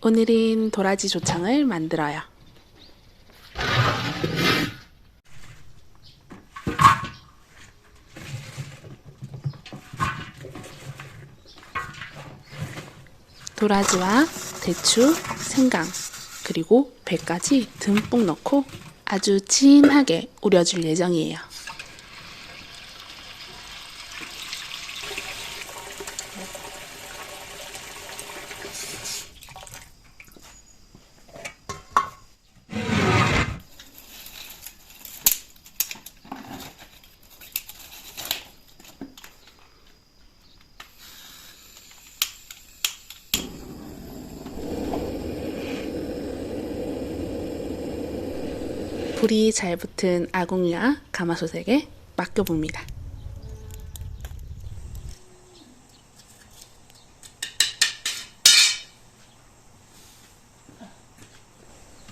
오늘은 도라지 조청을 만들어요. 도라지와 대추, 생강, 그리고 배까지 듬뿍 넣고 아주 진하게 우려줄 예정이에요. 불이 잘 붙은 아궁이와 가마솥에게 맡겨봅니다.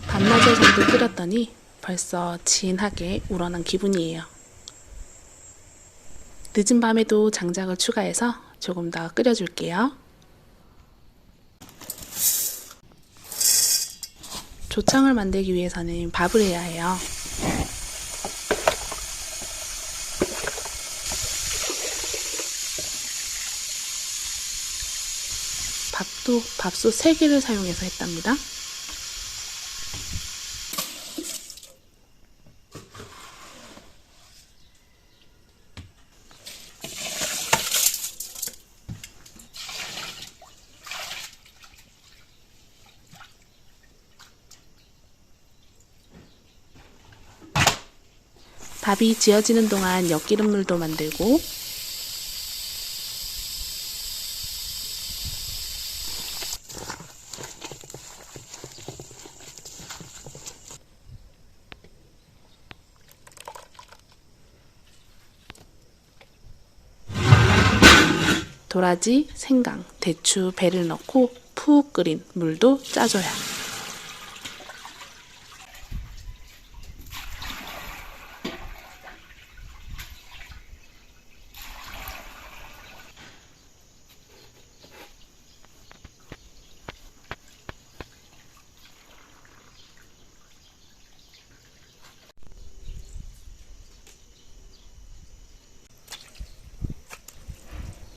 반나절 정도 끓였더니 벌써 진하게 우러난 기분이에요. 늦은 밤에도 장작을 추가해서 조금 더 끓여줄게요. 조청을 만들기 위해서는 밥을 해야 해요. 밥도 밥솥 3개를 사용해서 했답니다. 밥이 지어지는 동안 엿기름물도 만들고 도라지, 생강, 대추, 배를 넣고 푹 끓인 물도 짜줘요.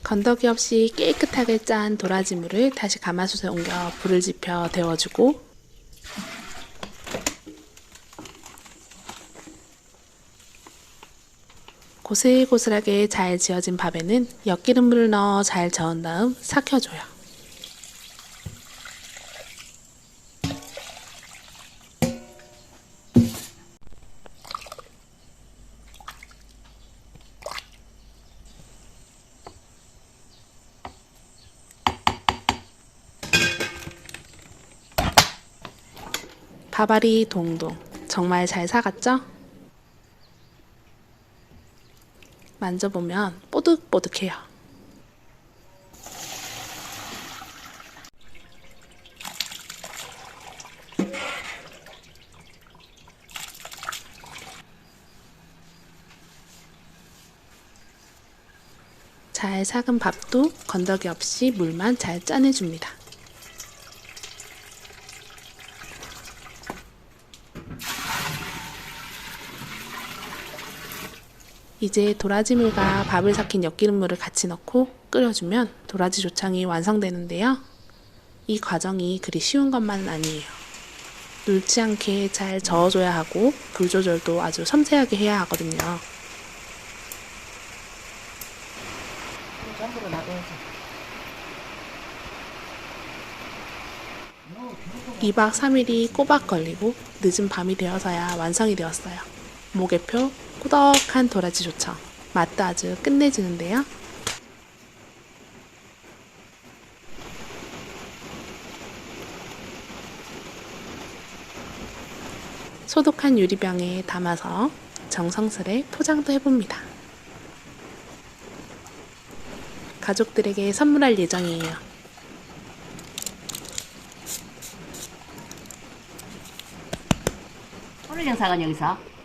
건더기 없이 깨끗하게 짠 도라지물을 다시 가마솥에 옮겨 불을 지펴 데워주고 고슬고슬하게 잘 지어진 밥에는 엿기름물을 넣어 잘 저은 다음 삭혀줘요. 밥알이 동동 정말 잘 삭았죠? 만져보면 뽀득뽀득해요. 잘 삭은 밥도 건더기 없이 물만 잘 짜내줍니다. 이제 도라지물과 밥을 삭힌 엿기름물을 같이 넣고 끓여주면 도라지 조청이 완성되는데요. 이 과정이 그리 쉬운 것만은 아니에요. 눌지 않게 잘 저어줘야 하고 불 조절도 아주 섬세하게 해야 하거든요. 2박 3일이 꼬박 걸리고 늦은 밤이 되어서야 완성이 되었어요. 목에표 꾸덕한 도라지 조청, 맛도 아주 끝내주는데요. 소독한 유리병에 담아서 정성스레 포장도 해봅니다. 가족들에게 선물할 예정이에요. 오늘 영상은 여기서